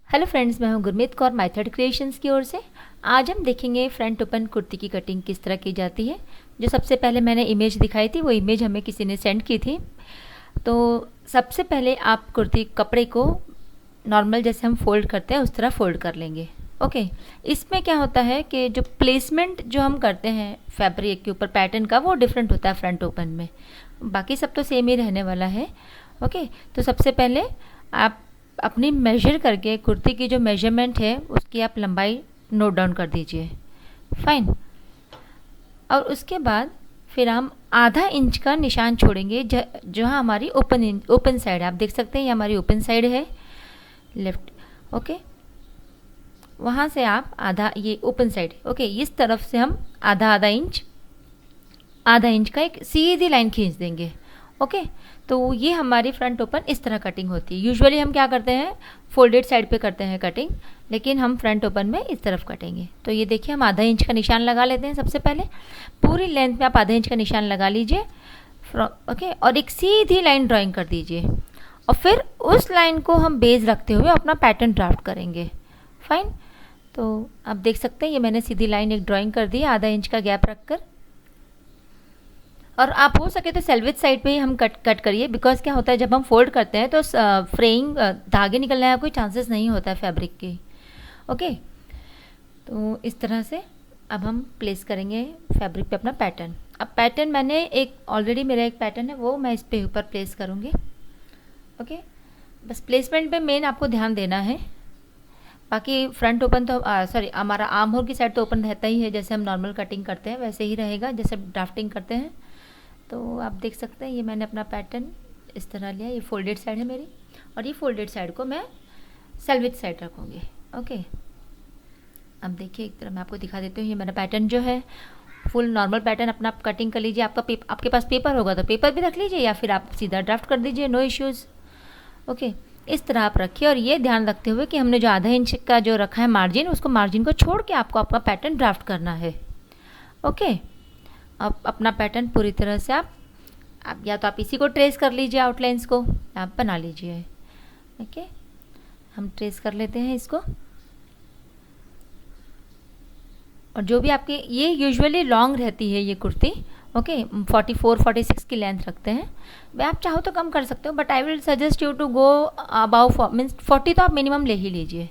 Hello friends, मैं हूं Gurmeet Kaur माइथड creations की ओर से। आज हम देखेंगे फ्रंट ओपन कुर्ती की कटिंग किस तरह की जाती है। जो सबसे पहले मैंने इमेज दिखाई थी वो इमेज हमें किसी ने सेंड की थी। तो सबसे पहले आप कुर्ती कपड़े को नॉर्मल जैसे हम फोल्ड करते हैं उस तरह फोल्ड कर लेंगे। ओके। इसमें क्या होता है कि जो प्लेसमेंट जो हम करते हैं फैब्रिक के ऊपर पैटर्न का वो डिफरेंट होता है फ्रंट ओपन में। बाकी सब तो सेम ही रहने वाला है। ओके। तो सबसे पहले आप अपनी मेजर करके कुर्ती की जो मेजरमेंट है उसकी आप लंबाई नोट डाउन कर दीजिए। फाइन। और उसके बाद फिर हम आधा इंच का निशान छोड़ेंगे जहाँ हमारी ओपन साइड है। आप देख सकते हैं ये हमारी ओपन साइड है लेफ्ट। ओके। वहाँ से आप आधा, ये ओपन साइड, ओके, इस तरफ से हम आधा इंच का एक सीधी लाइन खींच देंगे। ओके। तो ये हमारी फ्रंट ओपन इस तरह कटिंग होती है। यूजुअली हम क्या करते हैं, फोल्डेड साइड पे करते हैं कटिंग, लेकिन हम फ्रंट ओपन में इस तरफ कटेंगे। तो ये देखिए हम आधा इंच का निशान लगा लेते हैं। सबसे पहले पूरी लेंथ में आप आधा इंच का निशान लगा लीजिए। ओके। और एक सीधी लाइन ड्राइंग कर दीजिए और फिर उस लाइन को हम बेस रखते हुए अपना पैटर्न ड्राफ्ट करेंगे। फाइन। तो आप देख सकते हैं ये मैंने सीधी लाइन एक ड्राइंग कर दी आधा इंच का गैप रखकर। और आप हो सके तो सेल्वेज साइड पे ही हम कट करिए, बिकॉज क्या होता है जब हम फोल्ड करते हैं तो फ्रेइंग धागे निकलने का कोई चांसेस नहीं होता है फैब्रिक के। ओके। तो इस तरह से अब हम प्लेस करेंगे फैब्रिक पे अपना पैटर्न। अब पैटर्न मैंने एक ऑलरेडी मेरा एक पैटर्न है वो मैं इस पे ऊपर प्लेस करूँगी। ओके। बस प्लेसमेंट पे मेन आपको ध्यान देना है। बाकी फ्रंट ओपन तो सॉरी हमारा आर्म होल की साइड तो ओपन रहता ही है, जैसे हम नॉर्मल कटिंग करते हैं वैसे ही रहेगा जैसे ड्राफ्टिंग करते हैं। तो आप देख सकते हैं ये मैंने अपना पैटर्न इस तरह लिया। ये फोल्डेड साइड है मेरी और ये फोल्डेड साइड को मैं सेल्वेज साइड रखूँगी। ओके। अब देखिए एक तरह मैं आपको दिखा देती हूँ। ये मेरा पैटर्न जो है फुल नॉर्मल पैटर्न अपना आप कटिंग कर लीजिए। आपके पास पेपर होगा तो पेपर भी रख लीजिए या फिर आप सीधा ड्राफ्ट कर दीजिए, नो इश्यूज़। ओके। इस तरह आप रखिए और ये ध्यान रखते हुए कि हमने जो आधा इंच का जो रखा है मार्जिन, उसको मार्जिन को छोड़ के आपको आपका पैटर्न ड्राफ्ट करना है। ओके। अब अपना पैटर्न पूरी तरह से आप या तो आप इसी को ट्रेस कर लीजिए, आउटलाइंस को आप बना लीजिए। ओके। हम ट्रेस कर लेते हैं इसको। और जो भी आपके, ये यूजुअली लॉन्ग रहती है ये कुर्ती। ओके। 44-46 की लेंथ रखते हैं। मैं आप चाहो तो कम कर सकते हो but I will suggest you to go about means 40 तो आप मिनिमम ले ही लीजिए।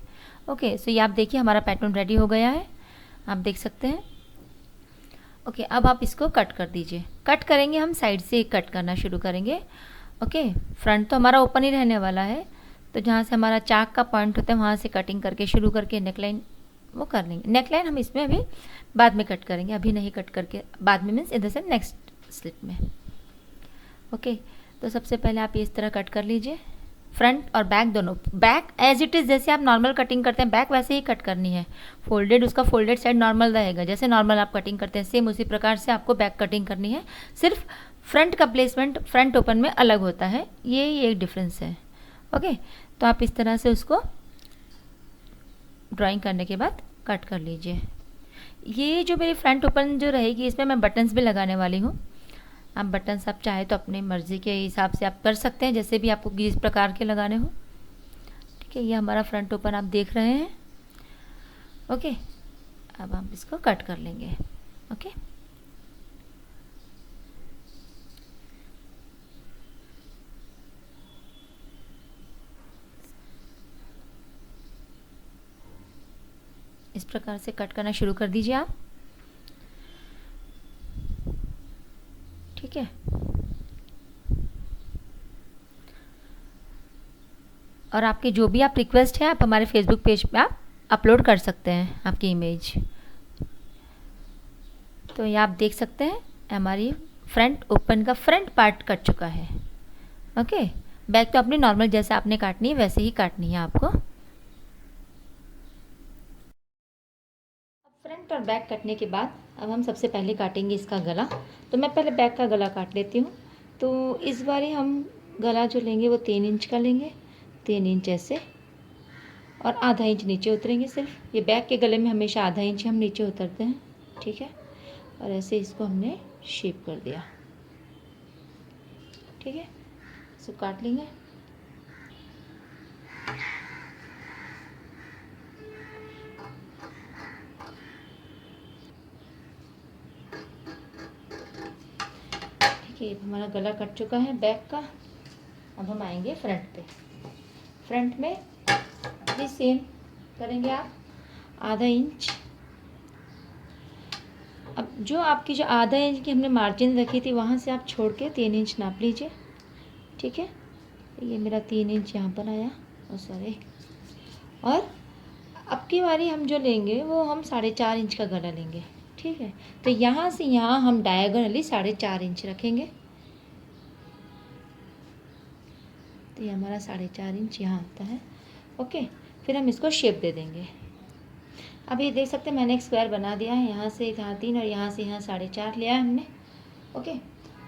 ओके। सो ये आप देखिए हमारा पैटर्न रेडी हो गया है, आप देख सकते हैं। ओके। अब आप इसको कट कर दीजिए। कट करेंगे हम साइड से कट करना शुरू करेंगे। ओके। फ्रंट तो हमारा ओपन ही रहने वाला है, तो जहाँ से हमारा चाक का पॉइंट होता है वहाँ से कटिंग करके शुरू करके नेकलाइन वो कर लेंगे। नेकलाइन हम इसमें अभी बाद में कट करेंगे, अभी नहीं कट करके, बाद में means in the sense next slit में। ओके। तो सबसे पहले आप इस तरह कट कर लीजिए, फ्रंट और बैक दोनों। बैक एज इट इज़ जैसे आप नॉर्मल कटिंग करते हैं बैक वैसे ही कट करनी है। फोल्डेड, उसका फोल्डेड साइड नॉर्मल रहेगा, जैसे नॉर्मल आप कटिंग करते हैं सेम उसी प्रकार से आपको बैक कटिंग करनी है। सिर्फ फ्रंट का प्लेसमेंट फ्रंट ओपन में अलग होता है, ये एक डिफरेंस है। ओके। तो आप इस तरह से उसको ड्राइंग करने के बाद कट कर लीजिए। ये जो मेरी फ्रंट ओपन जो रहेगी इसमें मैं बटन्स भी लगाने वाली हूँ। आप बटन्स आप चाहे तो अपनी मर्ज़ी के हिसाब से आप कर सकते हैं, जैसे भी आपको किस प्रकार के लगाने हो। ठीक है। ये हमारा फ्रंट ओपन आप देख रहे हैं। ओके। अब हम इसको कट कर लेंगे। ओके। इस प्रकार से कट करना शुरू कर दीजिए आप। ठीक है। और आपकी जो भी आप रिक्वेस्ट है आप हमारे फेसबुक पेज पे आप अपलोड कर सकते हैं आपकी इमेज। तो ये आप देख सकते हैं हमारी फ्रंट ओपन का फ्रंट पार्ट कट चुका है। ओके। बैक तो अपनी नॉर्मल जैसे आपने काटनी है वैसे ही काटनी है आपको। फ्रंट और बैक कटने के बाद अब हम सबसे पहले काटेंगे इसका गला। तो मैं पहले बैक का गला काट लेती हूँ। तो इस बार हम गला जो लेंगे वो 3 इंच का लेंगे, 3 इंच ऐसे, और आधा इंच नीचे उतरेंगे। सिर्फ ये बैक के गले में हमेशा आधा इंच हम नीचे उतरते हैं। ठीक है। और ऐसे इसको हमने शेप कर दिया। ठीक है। इसको काट लेंगे। देखिए हमारा गला कट चुका है बैक का। अब हम आएंगे फ्रंट पे। फ्रंट में भी सेम करेंगे आप, आधा इंच। अब जो आपकी जो आधा इंच की हमने मार्जिन रखी थी वहाँ से आप छोड़ के 3 इंच नाप लीजिए, ठीक है। ये मेरा 3 इंच यहाँ पर आया, सॉरी। और अब की बारी हम जो लेंगे वो हम 4.5 इंच का गला लेंगे, ठीक है। तो यहाँ से यहाँ हम डायगोनली 4.5 इंच रखेंगे। तो ये हमारा 4.5 इंच यहाँ आता है, ओके। फिर हम इसको शेप दे देंगे। अब ये देख सकते हैं मैंने एक स्क्वायर बना दिया है, यहाँ से यहाँ 3 और यहाँ से यहाँ 4.5 लिया है हमने, ओके।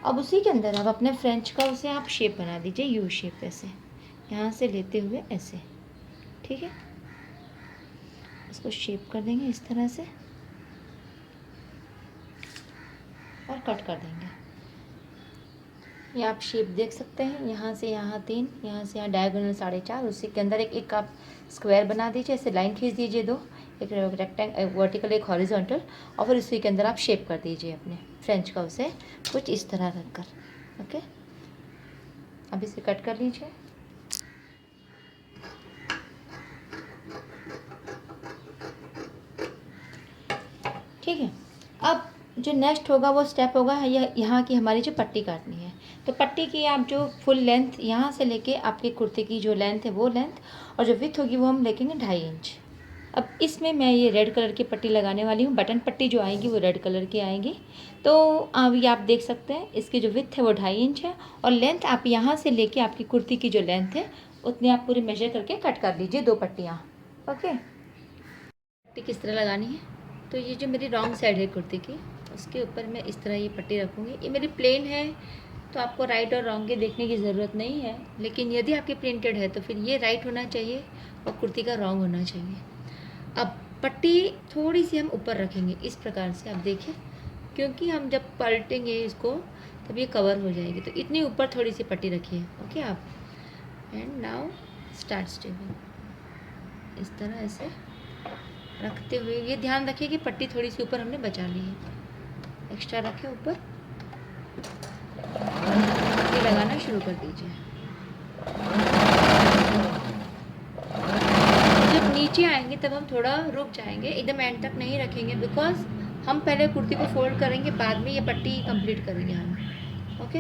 अब उसी के अंदर आप अपने फ्रेंच का उसे आप शेप बना दीजिए, यू शेप, ऐसे यहाँ से लेते हुए ऐसे, ठीक है। इसको शेप कर देंगे इस तरह से और कट कर देंगे। ये आप शेप देख सकते हैं, यहाँ से यहाँ 3, यहाँ से यहाँ डायगोनल 4.5, उसी के अंदर एक आप स्क्वायर बना दीजिए, ऐसे लाइन खींच दीजिए 2, एक रेक्टेंगल वर्टिकल एक हॉरिजॉन्टल, और फिर उसी के अंदर आप शेप कर दीजिए अपने फ्रेंच का उसे कुछ इस तरह रखकर, ओके। अब इसे कट कर लीजिए। ठीक है। अब जो नेक्स्ट होगा वो स्टेप होगा यहाँ की हमारी जो पट्टी काटनी है। तो पट्टी की आप जो फुल लेंथ यहाँ से लेके आपके कुर्ते की जो लेंथ है वो लेंथ, और जो विथ होगी वो हम लेंगे 2.5 इंच। अब इसमें मैं ये रेड कलर की पट्टी लगाने वाली हूँ, बटन पट्टी जो आएगी वो रेड कलर की आएगी। तो अभी आप देख सकते हैं इसकी जो विथ है वो 2.5 इंच है, और लेंथ आप यहाँ से लेके आपकी कुर्ती की जो लेंथ है उतनी आप पूरी मेजर करके कट कर लीजिए 2 पट्टियाँ, ओके। पट्टी किस तरह लगानी है, तो ये जो मेरी रॉन्ग साइड है कुर्ती की उसके ऊपर मैं इस तरह ये पट्टी रखूँगी। ये मेरी प्लेन है तो आपको राइट और रॉन्ग के देखने की ज़रूरत नहीं है, लेकिन यदि आपकी प्रिंटेड है तो फिर ये राइट होना चाहिए और कुर्ती का रॉन्ग होना चाहिए। अब पट्टी थोड़ी सी हम ऊपर रखेंगे इस प्रकार से, आप देखिए, क्योंकि हम जब पलटेंगे इसको तब ये कवर हो जाएगी, तो इतनी ऊपर थोड़ी सी पट्टी रखिए, ओके आप। And now start stitching. इस तरह ऐसे रखते हुए ये ध्यान रखिए कि पट्टी थोड़ी सी ऊपर हमने बचा ली है, एक्स्ट्रा रखें ऊपर। ये लगाना शुरू कर दीजिए। जब नीचे आएंगे तब हम थोड़ा रुक जाएंगे, एकदम एंड तक नहीं रखेंगे, बिकॉज हम पहले कुर्ती को फोल्ड करेंगे, बाद में ये पट्टी कंप्लीट करेंगे हम, ओके।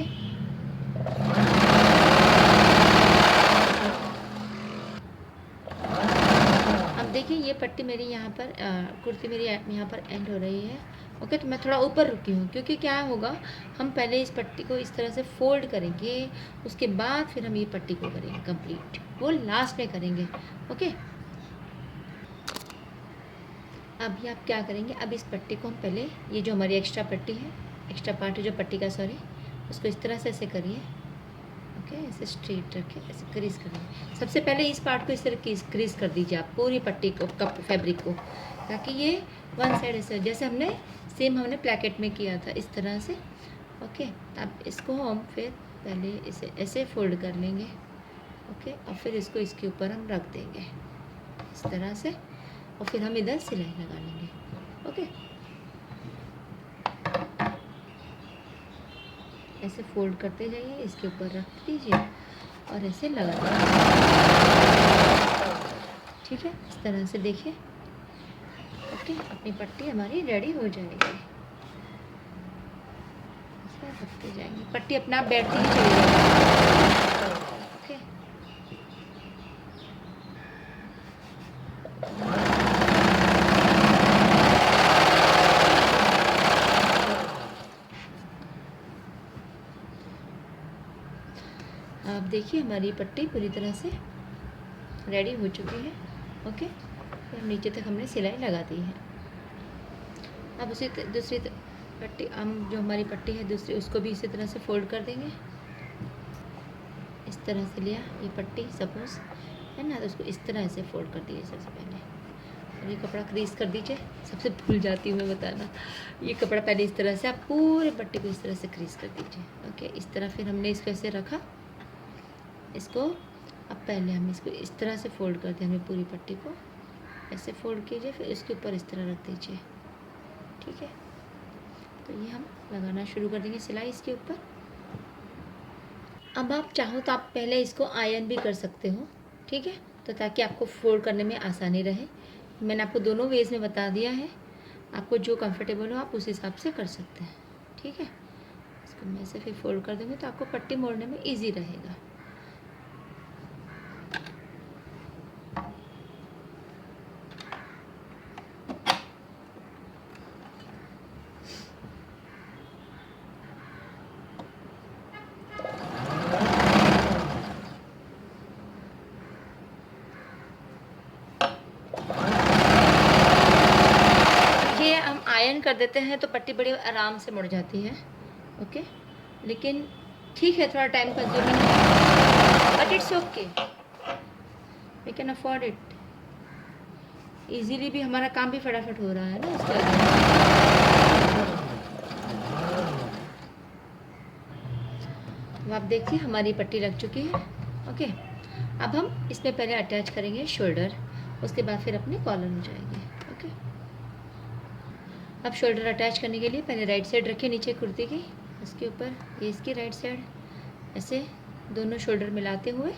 अब देखिए ये पट्टी मेरी यहाँ पर कुर्ती मेरी यहाँ पर एंड हो रही है, ओके। तो मैं थोड़ा ऊपर रुकी हूँ, क्योंकि क्या होगा, हम पहले इस पट्टी को इस तरह से फोल्ड करेंगे, उसके बाद फिर हम ये पट्टी को करेंगे कंप्लीट, वो लास्ट में करेंगे, ओके। अभी आप क्या करेंगे, अब इस पट्टी को हम पहले, ये जो हमारी एक्स्ट्रा पट्टी है, एक्स्ट्रा पार्ट है जो पट्टी का, सॉरी, उसको इस तरह से ऐसे करिए, ओके। ऐसे स्ट्रेट रखें, ऐसे क्रीज करिए। सबसे पहले इस पार्ट को इस तरह क्रीज कर दीजिए आप पूरी पट्टी को, कप फैब्रिक को, ताकि ये वन साइड ऐसे, जैसे हमने प्लैकेट में किया था इस तरह से, ओके। अब इसको हम फिर पहले इसे ऐसे फोल्ड कर लेंगे, ओके, और फिर इसको इसके ऊपर हम रख देंगे इस तरह से, और फिर हम इधर सिलाई लगा लेंगे, ओके। ऐसे फोल्ड करते जाइए, इसके ऊपर रख दीजिए और ऐसे लगा दीजिए, ठीक है। इस तरह से देखिए, ओके। अपनी पट्टी हमारी रेडी हो जाएगी, ऐसे रखते जाएंगे, पट्टी अपने आप बैठती ही चली जाएगी, ओके। आप देखिए हमारी पट्टी पूरी तरह से रेडी हो चुकी है, ओके। फिर नीचे तक हमने सिलाई लगा दी है। अब उसी दूसरी पट्टी, हम जो हमारी पट्टी है दूसरी, उसको भी इसी तरह से फोल्ड कर देंगे, इस तरह से लिया ये पट्टी सपोज है ना, तो उसको इस तरह से फोल्ड कर दीजिए सबसे पहले, और ये कपड़ा क्रीज कर दीजिए। सबसे भूल जाती हूँ मैं बताना, ये कपड़ा पहले इस तरह से आप पूरे पट्टी को इस तरह से क्रीज कर दीजिए, ओके। इस तरह फिर हमने इसको ऐसे रखा, इसको अब पहले हम इसको इस तरह से फोल्ड कर दें, हमें पूरी पट्टी को ऐसे फोल्ड कीजिए, फिर इसके ऊपर इस तरह रख दीजिए, ठीक है। तो ये हम लगाना शुरू कर देंगे सिलाई इसके ऊपर, अब आप चाहो तो आप पहले इसको आयरन भी कर सकते हो, ठीक है, तो ताकि आपको फोल्ड करने में आसानी रहे। मैंने आपको दोनों वेज में बता दिया है, आपको जो कंफर्टेबल हो आप उस हिसाब से कर सकते हैं, ठीक है। इसको मैं ऐसे फिर फोल्ड कर दूँगी तो आपको पट्टी मोड़ने में ईजी रहेगा। ये हम आयरन कर देते हैं तो पट्टी बड़ी आराम से मुड़ जाती है, ओके, लेकिन ठीक है थोड़ा टाइम कंज्यूमिंग है, but it's okay, we can afford it. Easily भी हमारा काम भी फटाफट हो रहा है ना इसके वजह। तो आप देखिए हमारी पट्टी लग चुकी है, ओके। अब हम इसमें पहले अटैच करेंगे शोल्डर, उसके बाद फिर अपने कॉलर हो जाएंगे, ओके। अब शोल्डर अटैच करने के लिए पहले राइट साइड रखिए नीचे कुर्ती की, उसके ऊपर ये इसकी राइट साइड, ऐसे दोनों शोल्डर मिलाते हुए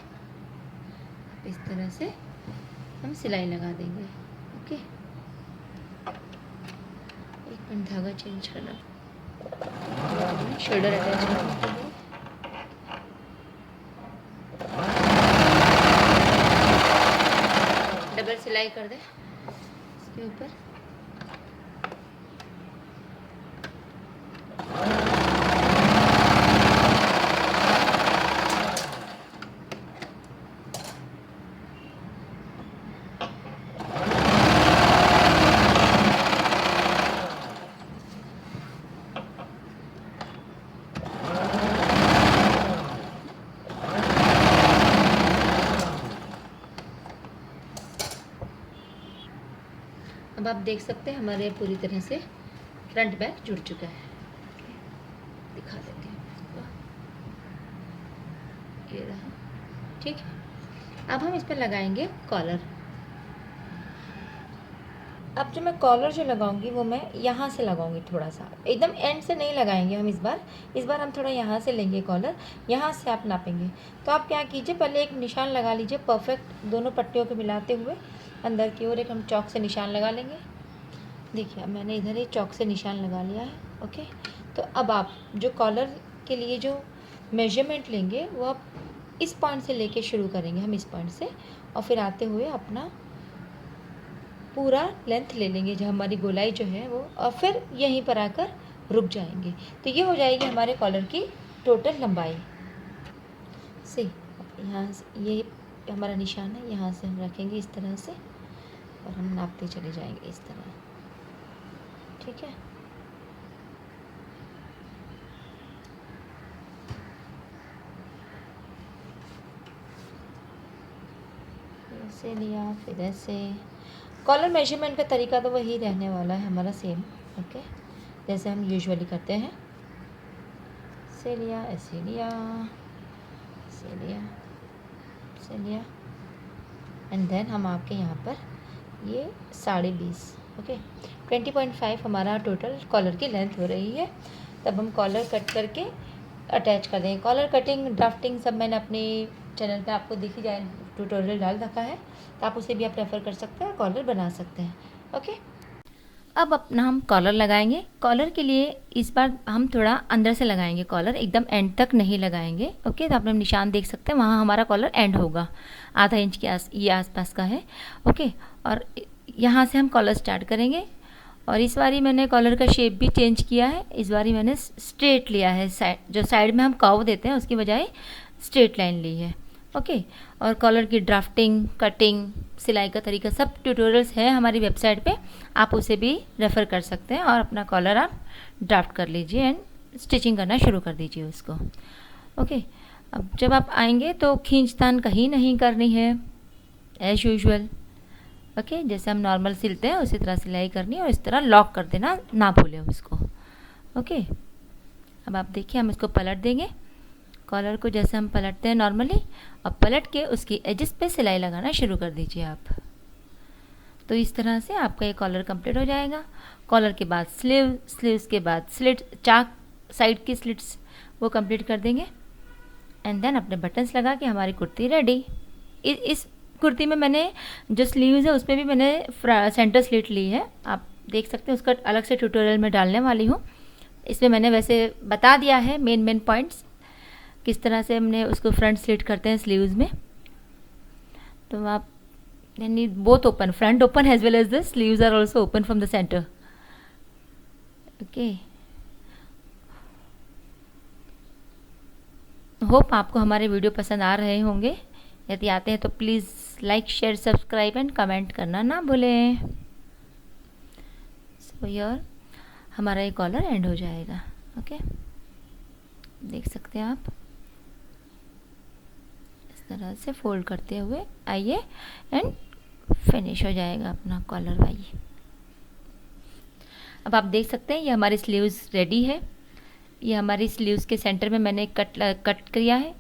इस तरह से हम सिलाई लगा देंगे, ओके। एक मिनट धागा चेंज करना, शोल्डर अटैच करने के लिए डबल सिलाई कर दे इसके ऊपर। अब आप देख सकते हैं हमारे पूरी तरह से फ्रंट बैक जुड़ चुका है, दिखा देते हैं आपको, ये रहा, ठीक है। अब हम इस पर लगाएंगे कॉलर। अब जो मैं कॉलर जो लगाऊंगी वो मैं यहाँ से लगाऊंगी, थोड़ा सा एकदम एंड से नहीं लगाएंगे हम इस बार हम थोड़ा यहाँ से लेंगे कॉलर, यहाँ से आप नापेंगे। तो आप क्या कीजिए, पहले एक निशान लगा लीजिए परफेक्ट, दोनों पट्टियों को मिलाते हुए अंदर की ओर एक हम चौक से निशान लगा लेंगे। देखिए अब मैंने इधर एक चौक से निशान लगा लिया है, ओके। तो अब आप जो कॉलर के लिए जो मेजरमेंट लेंगे वो आप इस पॉइंट से लेके शुरू करेंगे, हम इस पॉइंट से, और फिर आते हुए अपना पूरा लेंथ ले लेंगे, जो हमारी गोलाई जो है वो, और फिर यहीं पर आकर रुक जाएंगे। तो ये हो जाएगी हमारे कॉलर की टोटल लंबाई। से यहाँ से ये हमारा निशान है, यहाँ से हम रखेंगे इस तरह से और हम नापते चले जाएंगे इस तरह, ठीक है। ऐसे लिया, फिर ऐसे। कॉलर मेजरमेंट का तरीका तो वही रहने वाला है हमारा, सेम, ओके, जैसे हम यूजुअली करते हैं। ऐसे लिया, ऐसे लिया, ऐसे लिया, ऐसे लिया, एंड देन हम आपके यहाँ पर ये 20.5, ओके, 20.5 हमारा टोटल कॉलर की लेंथ हो रही है। तब हम कॉलर कट करके अटैच कर देंगे। कॉलर कटिंग, ड्राफ्टिंग सब मैंने अपने चैनल पे आपको देखी जाए ट्यूटोरियल डाल रखा है, तो आप उसे भी आप रेफ़र कर सकते हैं, कॉलर बना सकते हैं, ओके। अब अपना हम कॉलर लगाएंगे। कॉलर के लिए इस बार हम थोड़ा अंदर से लगाएंगे कॉलर, एकदम एंड तक नहीं लगाएंगे, ओके। तो आपने निशान देख सकते हैं, वहाँ हमारा कॉलर एंड होगा, आधा इंच के ये आसपास का है, ओके। और यहाँ से हम कॉलर स्टार्ट करेंगे। और इस बारी मैंने कॉलर का शेप भी चेंज किया है, इस बारी मैंने स्ट्रेट लिया है, जो साइड में हम कर्व देते हैं उसकी बजाय स्ट्रेट लाइन ली है, ओके। और कॉलर की ड्राफ्टिंग, कटिंग, सिलाई का तरीका सब ट्यूटोरियल्स है हमारी वेबसाइट पे, आप उसे भी रेफ़र कर सकते हैं और अपना कॉलर आप ड्राफ्ट कर लीजिए एंड स्टिचिंग करना शुरू कर दीजिए उसको, ओके। अब जब आप आएंगे तो खींचतान कहीं नहीं करनी है, एज यूजुअल, ओके। जैसे हम नॉर्मल सिलते हैं उसी तरह सिलाई करनी है और इस तरह लॉक कर देना, ना भूलें उसको, ओके। अब आप देखिए हम इसको पलट देंगे, कॉलर को जैसे हम पलटते हैं नॉर्मली, अब पलट के उसकी एजेस पे सिलाई लगाना शुरू कर दीजिए आप। तो इस तरह से आपका ये कॉलर कंप्लीट हो जाएगा। कॉलर के बाद स्लीव, स्लीव्स के बाद स्लिट, चाक साइड की स्लिट्स वो कंप्लीट कर देंगे, एंड देन अपने बटन्स लगा के हमारी कुर्ती रेडी। इस कुर्ती में मैंने जो स्लीव्स है उसमें भी मैंने सेंटर स्लिट ली है, आप देख सकते हैं, उसका अलग से ट्यूटोरियल में डालने वाली हूँ। इसमें मैंने वैसे बता दिया है मेन पॉइंट्स, किस तरह से हमने उसको फ्रंट स्लिट करते हैं स्लीव्स में। तो आप यानी both open, front open as well as the sleeves are also open from the centre. Okay, hope आपको हमारे वीडियो पसंद आ रहे होंगे। यदि आते हैं तो please like, share, subscribe and comment करना ना भूलें। सो यार हमारा ये कॉलर एंड हो जाएगा। ओके, देख सकते हैं आप, इस तरह से फोल्ड करते हुए आइए एंड फिनिश हो जाएगा अपना कॉलर वाई। अब आप देख सकते हैं ये हमारी स्लीव्स रेडी है। ये हमारी स्लीव्स के सेंटर में मैंने कट किया है।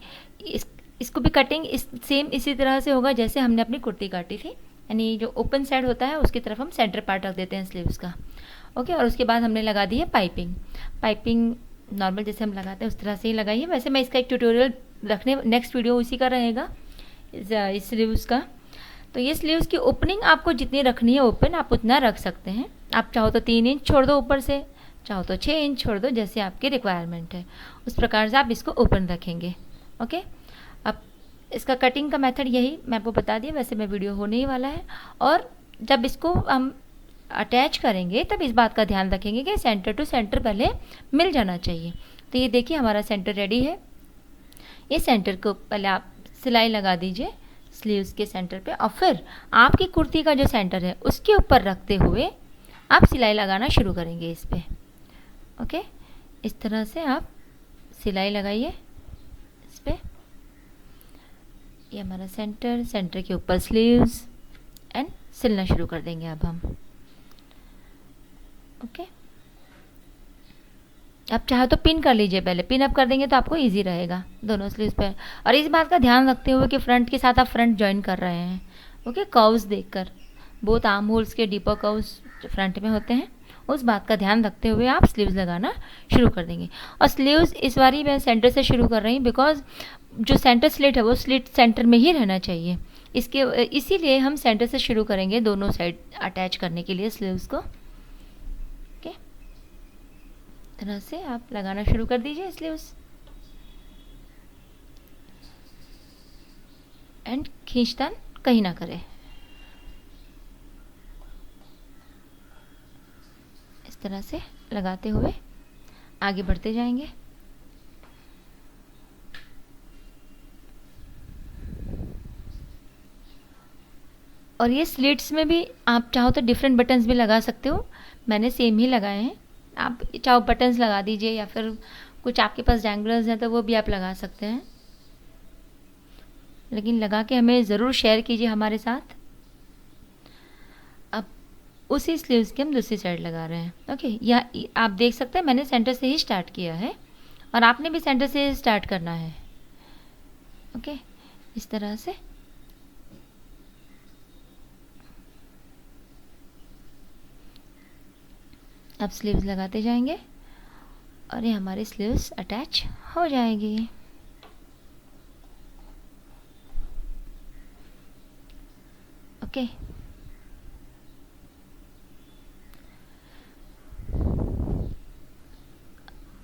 इसको भी कटिंग सेम इसी तरह से होगा जैसे हमने अपनी कुर्ती काटी थी, यानी जो ओपन साइड होता है उसकी तरफ हम सेंटर पार्ट रख देते हैं स्लीव्स का। ओके, और उसके बाद हमने लगा दी है पाइपिंग नॉर्मल जैसे हम लगाते हैं उस तरह से ही लगाइए। वैसे मैं इसका एक ट्यूटोरियल रखने, नेक्स्ट वीडियो उसी का रहेगा इस स्लीव्स का। तो ये स्लीव्स की ओपनिंग आपको जितनी रखनी है ओपन, आप उतना रख सकते हैं। आप चाहो तो 3 इंच छोड़ दो ऊपर से, चाहो तो 6 इंच छोड़ दो, जैसे आपकी रिक्वायरमेंट है उस प्रकार से आप इसको ओपन रखेंगे। ओके, अब इसका कटिंग का मेथड यही मैं आपको बता दिया, वैसे में वीडियो होने ही वाला है। और जब इसको हम अटैच करेंगे तब इस बात का ध्यान रखेंगे कि सेंटर टू सेंटर पहले मिल जाना चाहिए। तो ये देखिए हमारा सेंटर रेडी है। ये सेंटर को पहले आप सिलाई लगा दीजिए स्लीव्स के सेंटर पे, और फिर आपकी कुर्ती का जो सेंटर है उसके ऊपर रखते हुए आप सिलाई लगाना शुरू करेंगे इस पे। ओके, इस तरह से आप सिलाई लगाइए इस पे। ये हमारा सेंटर के ऊपर स्लीव्स एंड सिलना शुरू कर देंगे अब हम। ओके, आप चाहो तो पिन कर लीजिए, पहले पिन अप कर देंगे तो आपको इजी रहेगा दोनों स्लीव्स पे। और इस बात का ध्यान रखते हुए कि फ्रंट के साथ आप फ्रंट ज्वाइन कर रहे हैं। ओके, कर्व्स देखकर, बोथ आर्म होल्स के डीपर कर्व्स फ्रंट में होते हैं, उस बात का ध्यान रखते हुए आप स्लीव्स लगाना शुरू कर देंगे। और स्लीव्स इस बारी मैं सेंटर से शुरू कर रही हूँ बिकॉज जो सेंटर स्लिट है वो स्लिट सेंटर में ही रहना चाहिए, इसीलिए हम सेंटर से शुरू करेंगे दोनों साइड अटैच करने के लिए स्लीव्स को। ओके, तरह से आप लगाना शुरू कर दीजिए स्लीव्स एंड खींचतान कहीं ना करें। इस तरह से लगाते हुए आगे बढ़ते जाएंगे। और ये स्लिट्स में भी आप चाहो तो डिफरेंट बटन्स भी लगा सकते हो, मैंने सेम ही लगाए हैं। आप चाहो बटन्स लगा दीजिए या फिर कुछ आपके पास डैंगलर्स हैं तो वो भी आप लगा सकते हैं, लेकिन लगा के हमें ज़रूर शेयर कीजिए हमारे साथ। अब उसी स्लीव्स के हम दूसरी साइड लगा रहे हैं। ओके, या आप देख सकते हैं मैंने सेंटर से ही स्टार्ट किया है और आपने भी सेंटर से स्टार्ट करना है। ओके, इस तरह से अब स्लीव्स लगाते जाएंगे और ये हमारी स्लीव्स अटैच हो जाएगी। ओके,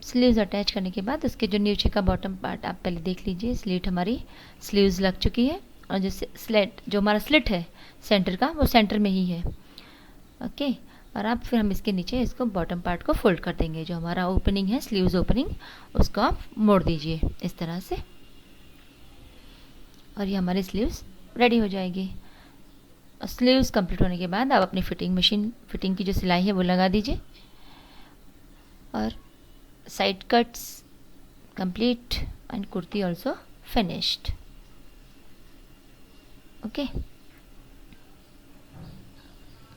स्लीव्स अटैच करने के बाद उसके जो नीचे का बॉटम पार्ट आप पहले देख लीजिए। स्लिट हमारी स्लीव्स लग चुकी है और जो हमारा स्लिट है सेंटर का वो सेंटर में ही है। ओके, और अब फिर हम इसके नीचे इसको बॉटम पार्ट को फोल्ड कर देंगे। जो हमारा ओपनिंग है स्लीव्स ओपनिंग उसको आप मोड़ दीजिए इस तरह से और ये हमारी स्लीव्स रेडी हो जाएगी। स्लीव्स कंप्लीट होने के बाद आप अपनी फिटिंग की जो सिलाई है वो लगा दीजिए और side cuts complete and kurti also finished. Okay,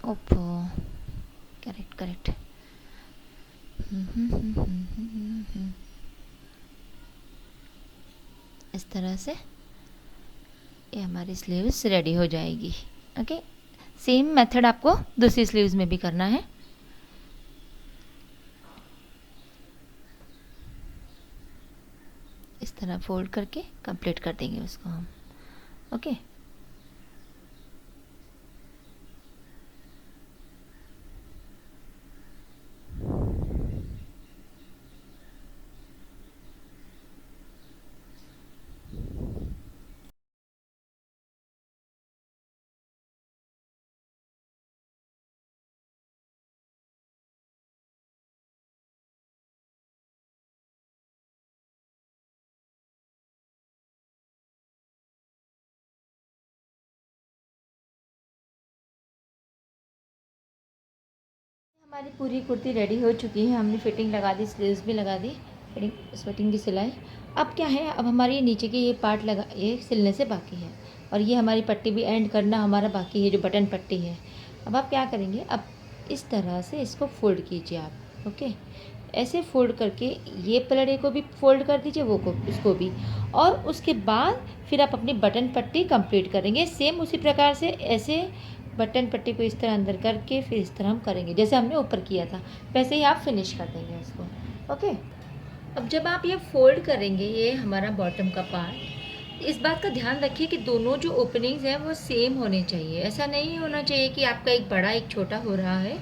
Oppo correct. इस तरह से ये हमारी स्लीव्स रेडी हो जाएगी। ओके, सेम मेथड आपको दूसरी स्लीव्स में भी करना है। इस तरह तरह फोल्ड करके कंप्लीट कर देंगे उसको हम। ओके, हमारी पूरी कुर्ती रेडी हो चुकी है। हमने फिटिंग लगा दी, स्लीव्स भी लगा दी, फिटिंग की सिलाई। अब क्या है, अब हमारी नीचे की ये पार्ट लगा, ये सिलने से बाकी है, और ये हमारी पट्टी भी एंड करना हमारा बाकी है, जो बटन पट्टी है। अब आप क्या करेंगे, अब इस तरह से इसको फोल्ड कीजिए आप। ओके, ऐसे फोल्ड करके ये पलड़े को भी फोल्ड कर दीजिए, वो को उसको भी, और उसके बाद फिर आप अपनी बटन पट्टी कंप्लीट करेंगे सेम उसी प्रकार से। ऐसे बटन पट्टी को इस तरह अंदर करके फिर इस तरह हम करेंगे जैसे हमने ऊपर किया था, वैसे ही आप फिनिश कर देंगे उसको। ओके, अब जब आप ये फोल्ड करेंगे, ये हमारा बॉटम का पार्ट, इस बात का ध्यान रखिए कि दोनों जो ओपनिंग्स हैं वो सेम होने चाहिए। ऐसा नहीं होना चाहिए कि आपका एक बड़ा एक छोटा हो रहा है।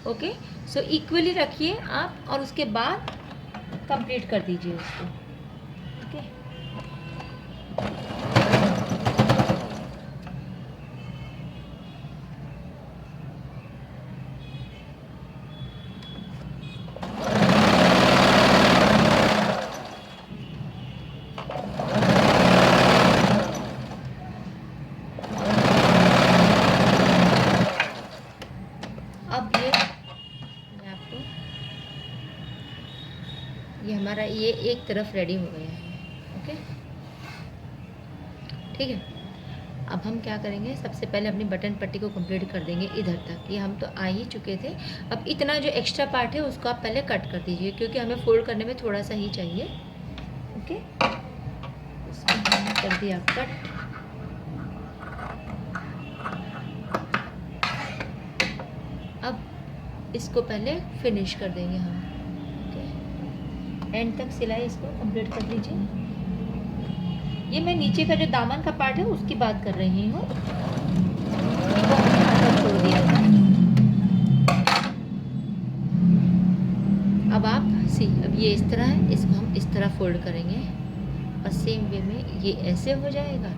ओके, सो इक्वली रखिए आप, और उसके बाद कंप्लीट कर दीजिए उसको। ओके, अब मैं आपको, ये हमारा ये एक तरफ रेडी हो गया है। ओके, ठीक है। अब हम क्या करेंगे, सबसे पहले अपनी बटन पट्टी को कंप्लीट कर देंगे इधर तक। ये हम तो आ ही चुके थे। अब इतना जो एक्स्ट्रा पार्ट है उसको आप पहले कट कर दीजिए, क्योंकि हमें फोल्ड करने में थोड़ा सा ही चाहिए। ओके, इसको हमने कर दिया कट। अब इसको पहले फिनिश कर देंगे हम। ओके, एंड तक सिलाई इसको कंप्लीट कर दीजिए। ये मैं नीचे का जो दामन का पार्ट है उसकी बात कर रही हूँ, वो हमने आधा छोड़ दिया था। अब आप अब ये इस तरह है, इसको हम इस तरह फोल्ड करेंगे, और सेम वे में ये ऐसे हो जाएगा।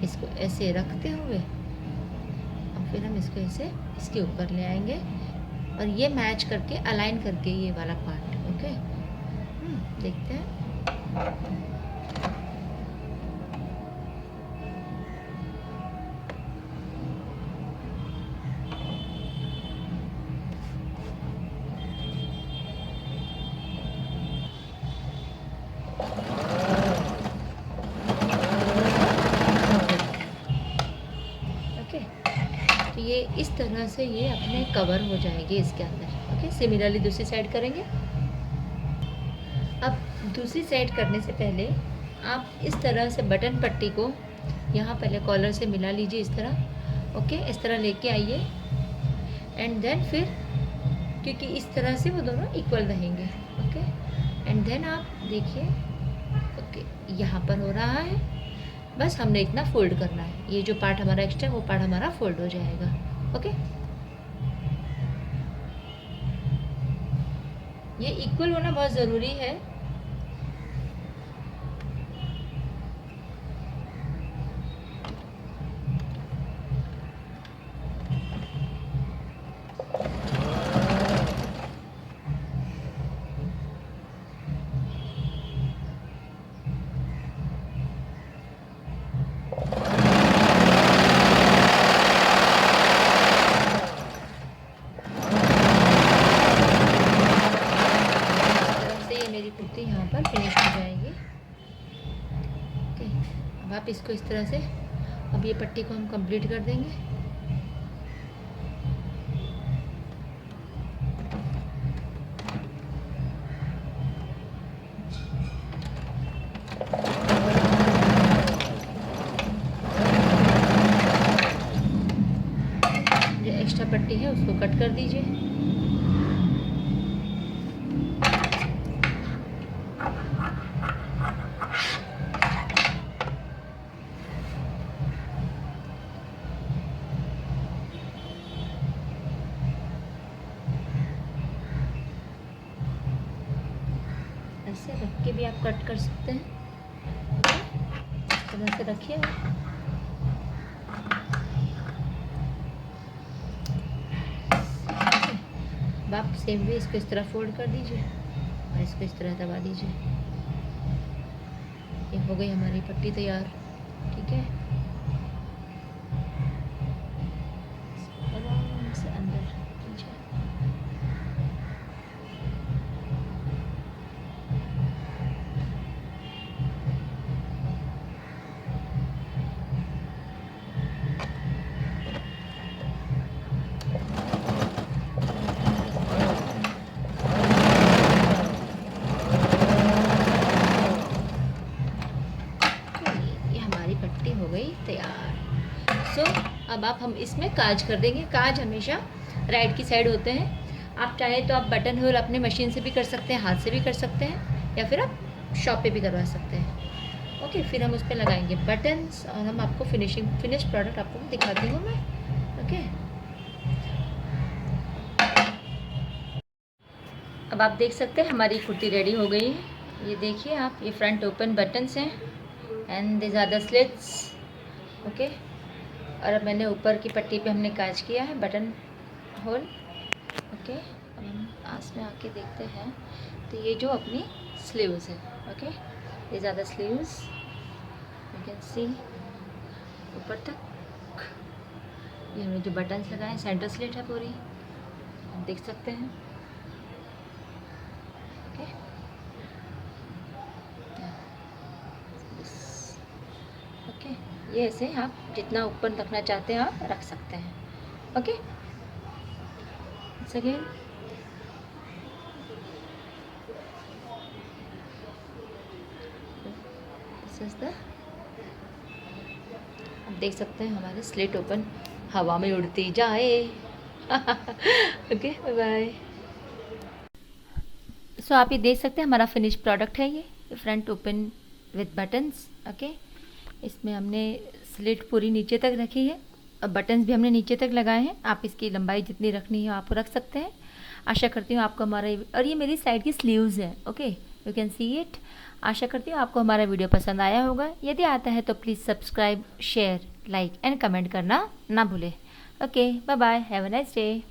इसको ऐसे रखते हुए और फिर हम इसको ऐसे इसके ऊपर ले आएंगे, और ये मैच करके अलाइन करके ये वाला पार्ट। ओके, देखते हैं। ये इस तरह से ये अपने कवर हो जाएंगे इसके अंदर। ओके, सिमिलरली दूसरी साइड करेंगे। अब दूसरी साइड करने से पहले आप इस तरह से बटन पट्टी को यहाँ पहले कॉलर से मिला लीजिए इस तरह। ओके, इस तरह लेके आइए, एंड देन फिर, क्योंकि इस तरह से वो दोनों इक्वल रहेंगे। ओके, एंड देन आप देखिए, ओके, यहाँ पर हो रहा है, बस हमने इतना फोल्ड करना है। ये जो पार्ट हमारा एक्स्ट्रा, वो पार्ट हमारा फोल्ड हो जाएगा। ओके, ये इक्वल होना बहुत ज़रूरी है। कुर्ती यहाँ पर फिनिश हो जाएगी। ओके, अब आप इसको इस तरह से, अब ये पट्टी को हम कंप्लीट कर देंगे। जो एक्स्ट्रा पट्टी है उसको कट कर दीजिए। ऐसे रख के भी आप कट कर सकते हैं। इस तरह से रखिए। अब आप सेम वे इसको इस तरह फोल्ड कर दीजिए और इसको इस तरह दबा दीजिए। ये हो गई हमारी पट्टी तैयार। ठीक है, आराम से अंदर कीजिए। पट्टी हो गई तैयार। सो अब हम इसमें काज कर देंगे। काज हमेशा राइट की साइड होते हैं। आप चाहे तो आप बटन होल अपने मशीन से भी कर सकते हैं, हाथ से भी कर सकते हैं, या फिर आप शॉप पे भी करवा सकते हैं। ओके, फिर हम उस पर लगाएंगे बटन्स और हम आपको फिनिश प्रोडक्ट आपको दिखाती हूँ मैं। ओके, अब आप देख सकते हैं हमारी कुर्ती रेडी हो गई है। ये देखिए आप, ये फ्रंट ओपन बटन्स हैं and this are the slits. Okay, और अब मैंने ऊपर की पट्टी पे हमने काज किया है बटन होल। ओके, अब हम पास में आके देखते हैं तो ये जो अपनी स्लीव्स है। Okay, this are the sleeves, you can see ऊपर तक। ये हमने जो बटन्स लगाए हैं, सेंटर स्लिट है पूरी, आप देख सकते हैं। ओके, ओके, ये ऐसे आप जितना ऊपर रखना चाहते हैं आप रख सकते हैं। Okay, again this is the, आप देख सकते हैं हमारे स्लिट ओपन हवा में उड़ती जाए। Okay, bye bye. सो आप ये देख सकते हैं हमारा फिनिश प्रोडक्ट है ये front open with buttons. Okay, इसमें हमने स्लिट पूरी नीचे तक रखी है और बटन्स भी हमने नीचे तक लगाए हैं। आप इसकी लंबाई जितनी रखनी है आप रख सकते हैं। आशा करती हूँ आपको हमारा, और ये मेरी साइड की स्लीव्स है। Okay, you can see it. आशा करती हूँ आपको हमारा वीडियो पसंद आया होगा। यदि आता है तो please subscribe, share, like and comment करना ना भूलें। Okay, bye bye, have a nice day.